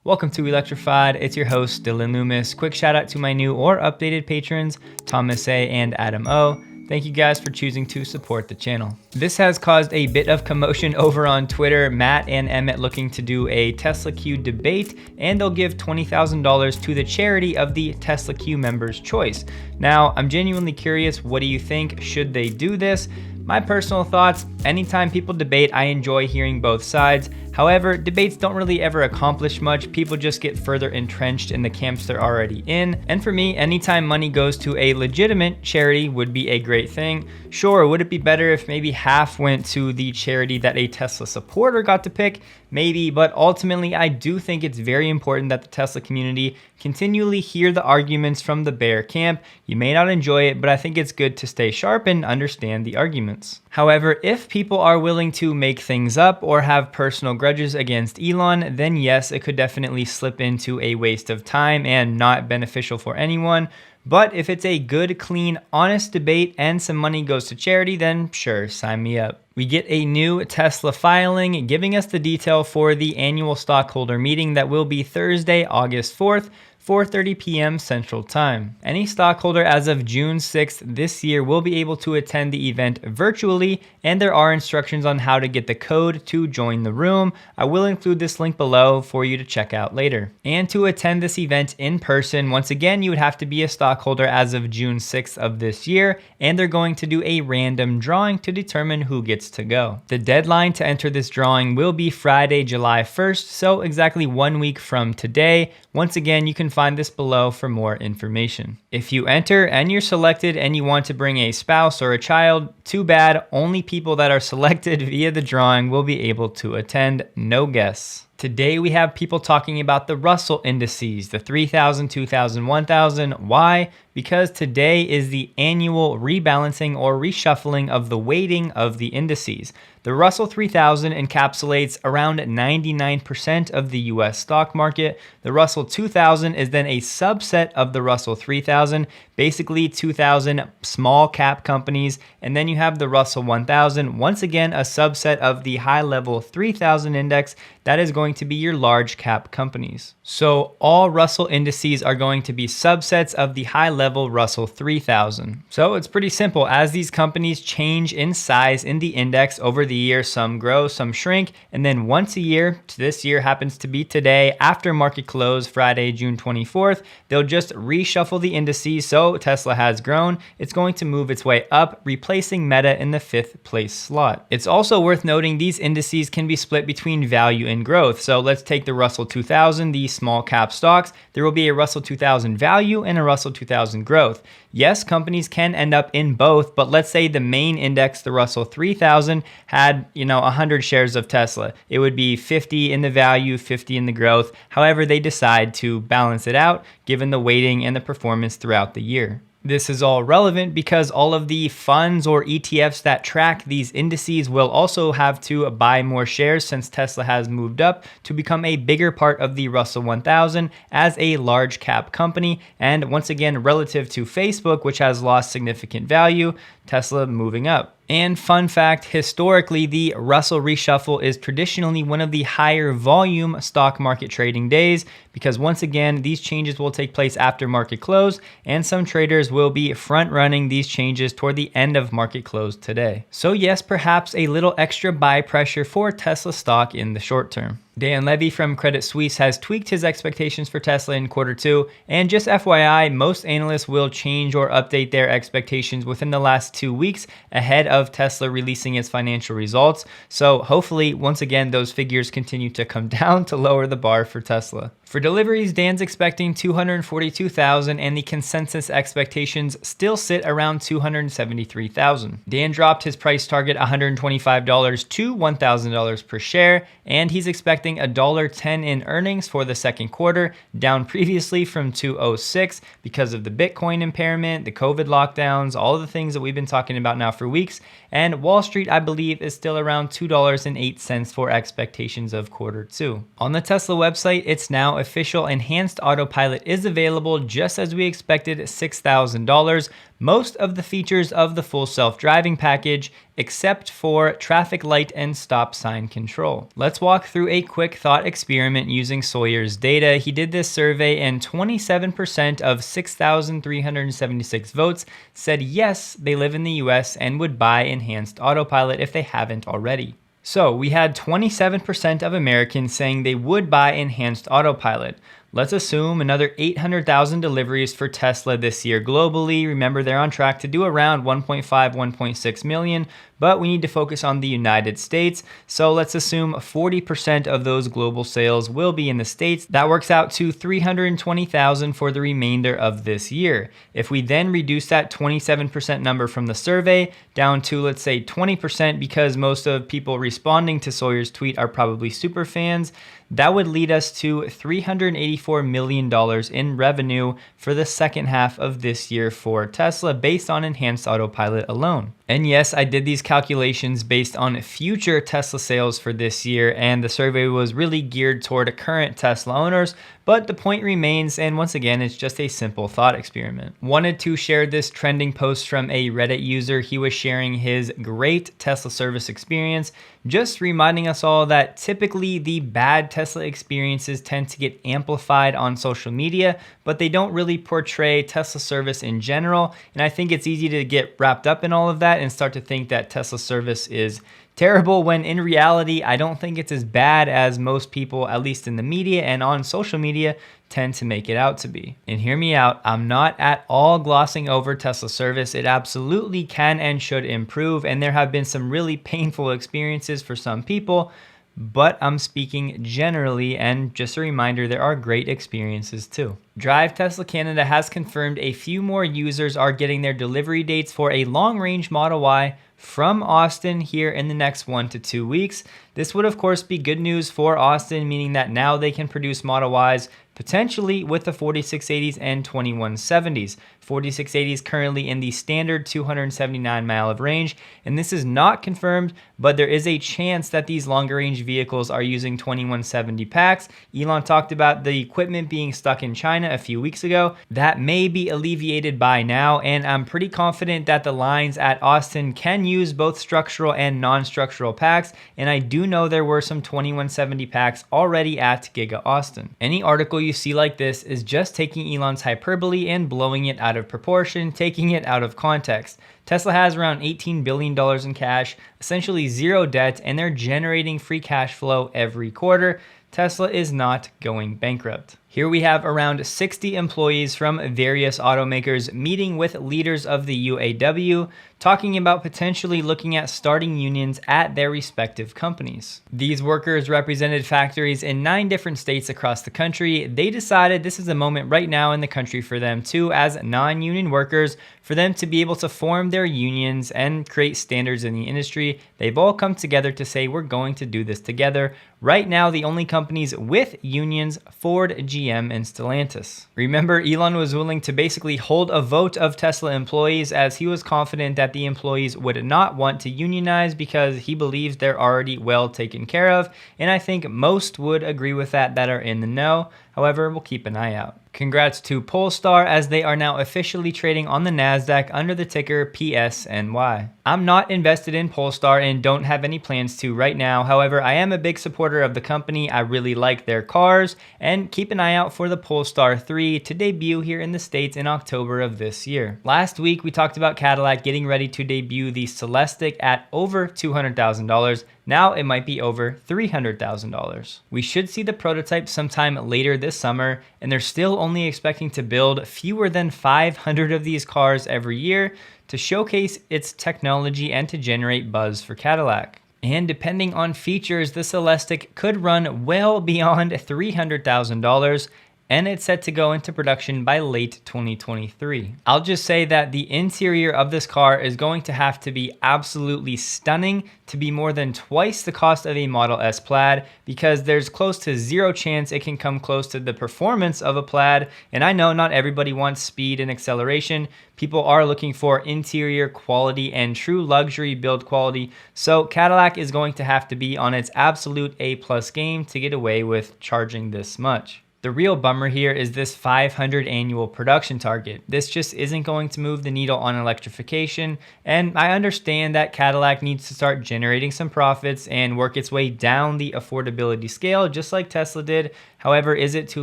Welcome to Electrified. It's your host, Dylan Loomis. Quick shout out to my new or updated patrons, Thomas A. and Adam O. Thank you guys for choosing to support the channel. This has caused a bit of commotion over on Twitter. Matt and Emmett looking to do a TSLAQ debate, and they'll give $20,000 to the charity of the TSLAQ members' choice. Now, I'm genuinely curious, what do you think? Should they do this? My personal thoughts, anytime people debate, I enjoy hearing both sides. However, debates don't really ever accomplish much. People just get further entrenched in the camps they're already in. And for me, anytime money goes to a legitimate charity would be a great thing. Sure, would it be better if maybe half went to the charity that a Tesla supporter got to pick? Maybe, but ultimately I do think it's very important that the Tesla community continually hear the arguments from the bear camp. You may not enjoy it, but I think it's good to stay sharp and understand the arguments. However, if people are willing to make things up or have personal grudges against Elon, then yes, it could definitely slip into a waste of time and not beneficial for anyone. But if it's a good, clean, honest debate and some money goes to charity, then sure, sign me up. We get a new Tesla filing giving us the detail for the annual stockholder meeting that will be Thursday, August 4th, 4:30 p.m. Central Time. Any stockholder as of June 6th this year will be able to attend the event virtually, and there are instructions on how to get the code to join the room. I will include this link below for you to check out later. And to attend this event in person, once again, you would have to be a stockholder as of June 6th of this year, and they're going to do a random drawing to determine who gets to go. The deadline to enter this drawing will be Friday, July 1st, so exactly 1 week from today. Once again, you can find this below for more information. If you enter and you're selected and you want to bring a spouse or a child, too bad, only people that are selected via the drawing will be able to attend, no guests. Today we have people talking about the Russell indices, the 3000, 2000, 1000. Why? Because today is the annual rebalancing or reshuffling of the weighting of the indices. The Russell 3000 encapsulates around 99% of the US stock market. The Russell 2000 is then a subset of the Russell 3000, basically 2000 small cap companies. And then you have the Russell 1000, once again, a subset of the high level 3000 index. That is going to be your large cap companies. So all Russell indices are going to be subsets of the high level Russell 3000. So it's pretty simple. As these companies change in size in the index over the year, some grow, some shrink, and then once a year, this year happens to be today, after market close, Friday, June 24th, they'll just reshuffle the indices. So Tesla has grown, it's going to move its way up, replacing Meta in the 5th place slot. It's also worth noting these indices can be split between value and growth. So let's take the Russell 2000, the small cap stocks. There will be a Russell 2000 value and a Russell 2000 growth. Yes, companies can end up in both, but let's say the main index, the Russell 3000, had 100 shares of Tesla. It would be 50 in the value, 50 in the growth. However, they decide to balance it out given the weighting and the performance throughout the year. This is all relevant because all of the funds or ETFs that track these indices will also have to buy more shares since Tesla has moved up to become a bigger part of the Russell 1000 as a large cap company. And once again, relative to Facebook, which has lost significant value, Tesla moving up. And fun fact, historically, the Russell reshuffle is traditionally one of the higher volume stock market trading days because once again, these changes will take place after market close and some traders will be front running these changes toward the end of market close today. So yes, perhaps a little extra buy pressure for Tesla stock in the short term. Dan Levy from Credit Suisse has tweaked his expectations for Tesla in Q2, and just FYI, most analysts will change or update their expectations within the last 2 weeks ahead of Tesla releasing its financial results. So hopefully, once again, those figures continue to come down to lower the bar for Tesla. For deliveries, Dan's expecting 242,000 and the consensus expectations still sit around 273,000. Dan dropped his price target $125 to $1,000 per share, and he's expecting $1.10 in earnings for the second quarter, down previously from $2.06 because of the Bitcoin impairment, the COVID lockdowns, all of the things that we've been talking about now for weeks. And Wall Street, I believe, is still around $2.08 for expectations of Q2. On the Tesla website, it's now now official. Enhanced Autopilot is available just as we expected, $6,000. Most of the features of the full self-driving package, except for traffic light and stop sign control. Let's walk through a quick thought experiment using Sawyer's data. He did this survey and 27% of 6,376 votes said yes, they live in the US and would buy Enhanced Autopilot if they haven't already. So we had 27% of Americans saying they would buy Enhanced Autopilot. Let's assume another 800,000 deliveries for Tesla this year globally. Remember, they're on track to do around 1.5, 1.6 million, but we need to focus on the United States. So let's assume 40% of those global sales will be in the States. That works out to 320,000 for the remainder of this year. If we then reduce that 27% number from the survey down to, let's say, 20%, because most of people responding to Sawyer's tweet are probably super fans, that would lead us to $384 million in revenue for the second half of this year for Tesla based on Enhanced Autopilot alone. And yes, I did these calculations based on future Tesla sales for this year, and the survey was really geared toward current Tesla owners, but the point remains, and once again, it's just a simple thought experiment. Wanted to share this trending post from a Reddit user. He was sharing his great Tesla service experience, just reminding us all that typically the bad Tesla experiences tend to get amplified on social media, but they don't really portray Tesla service in general. And I think it's easy to get wrapped up in all of that and start to think that Tesla service is terrible, when in reality, I don't think it's as bad as most people, at least in the media and on social media, tend to make it out to be. And hear me out, I'm not at all glossing over Tesla service. It absolutely can and should improve, and there have been some really painful experiences for some people, but I'm speaking generally, and just a reminder, there are great experiences too. Drive Tesla Canada has confirmed a few more users are getting their delivery dates for a long-range Model Y from Austin here in the next 1 to 2 weeks. This would of course be good news for Austin, meaning that now they can produce Model Ys potentially with the 4680s and 2170s. 4680s currently in the standard 279 mile of range, and this is not confirmed, but there is a chance that these longer range vehicles are using 2170 packs. Elon talked about the equipment being stuck in China a few weeks ago. That may be alleviated by now, and I'm pretty confident that the lines at Austin can use both structural and non-structural packs, and I do know there were some 2170 packs already at Giga Austin. Any article you see like this is just taking Elon's hyperbole and blowing it out of proportion, taking it out of context. Tesla has around $18 billion in cash, essentially zero debt, and they're generating free cash flow every quarter. Tesla is not going bankrupt. Here we have around 60 employees from various automakers meeting with leaders of the UAW, talking about potentially looking at starting unions at their respective companies. These workers represented factories in 9 different states across the country. They decided this is a moment right now in the country for them too, as non-union workers, for them to be able to form their unions and create standards in the industry. They've all come together to say, we're going to do this together. Right now, the only companies with unions, Ford, GM, and Stellantis. Remember, Elon was willing to basically hold a vote of Tesla employees, as he was confident that the employees would not want to unionize because he believes they're already well taken care of. And I think most would agree with that are in the know. However, we'll keep an eye out. Congrats to Polestar, as they are now officially trading on the NASDAQ under the ticker PSNY. I'm not invested in Polestar and don't have any plans to right now. However, I am a big supporter of the company. I really like their cars, and keep an eye out for the Polestar 3 to debut here in the States in October of this year. Last week, we talked about Cadillac getting ready to debut the Celestiq at over $200,000. Now it might be over $300,000. We should see the prototype sometime later this summer, and they're still only expecting to build fewer than 500 of these cars every year to showcase its technology and to generate buzz for Cadillac. And depending on features, the Celestiq could run well beyond $300,000, and it's set to go into production by late 2023. I'll just say that the interior of this car is going to have to be absolutely stunning to be more than twice the cost of a Model S Plaid, because there's close to zero chance it can come close to the performance of a Plaid. And I know not everybody wants speed and acceleration. People are looking for interior quality and true luxury build quality. So Cadillac is going to have to be on its absolute A+ game to get away with charging this much. The real bummer here is this 500 annual production target. This just isn't going to move the needle on electrification, and I understand that Cadillac needs to start generating some profits and work its way down the affordability scale just like Tesla did. However, is it too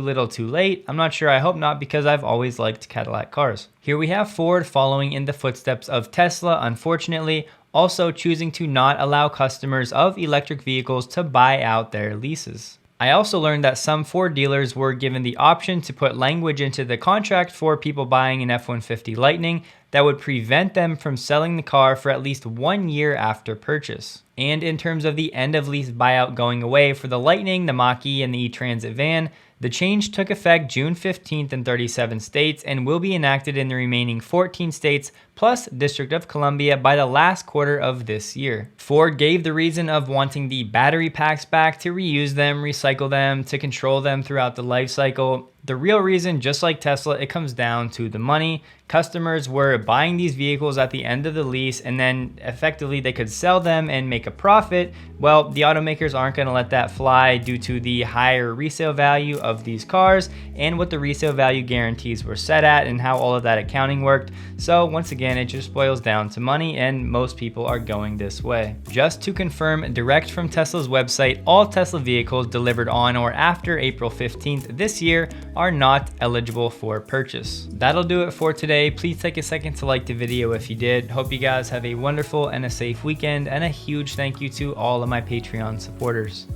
little too late? I'm not sure. I hope not, because I've always liked Cadillac cars. Here we have Ford following in the footsteps of Tesla, unfortunately, also choosing to not allow customers of electric vehicles to buy out their leases. I also learned that some Ford dealers were given the option to put language into the contract for people buying an F-150 Lightning that would prevent them from selling the car for at least 1 year after purchase. And in terms of the end of lease buyout going away for the Lightning, the Mach-E, and the E-Transit van, the change took effect June 15th in 37 states and will be enacted in the remaining 14 states plus District of Columbia by the last quarter of this year. Ford gave the reason of wanting the battery packs back to reuse them, recycle them, to control them throughout the life cycle. The real reason, just like Tesla, it comes down to the money. Customers were buying these vehicles at the end of the lease, and then effectively they could sell them and make a profit. Well, the automakers aren't going to let that fly due to the higher resale value of these cars and what the resale value guarantees were set at and how all of that accounting worked. So once again, it just boils down to money, and most people are going this way. Just to confirm, direct from Tesla's website, all Tesla vehicles delivered on or after April 15th this year are not eligible for purchase. That'll do it for today. Please take a second to like the video if you did. Hope you guys have a wonderful and a safe weekend, and a huge thank you to all of my Patreon supporters.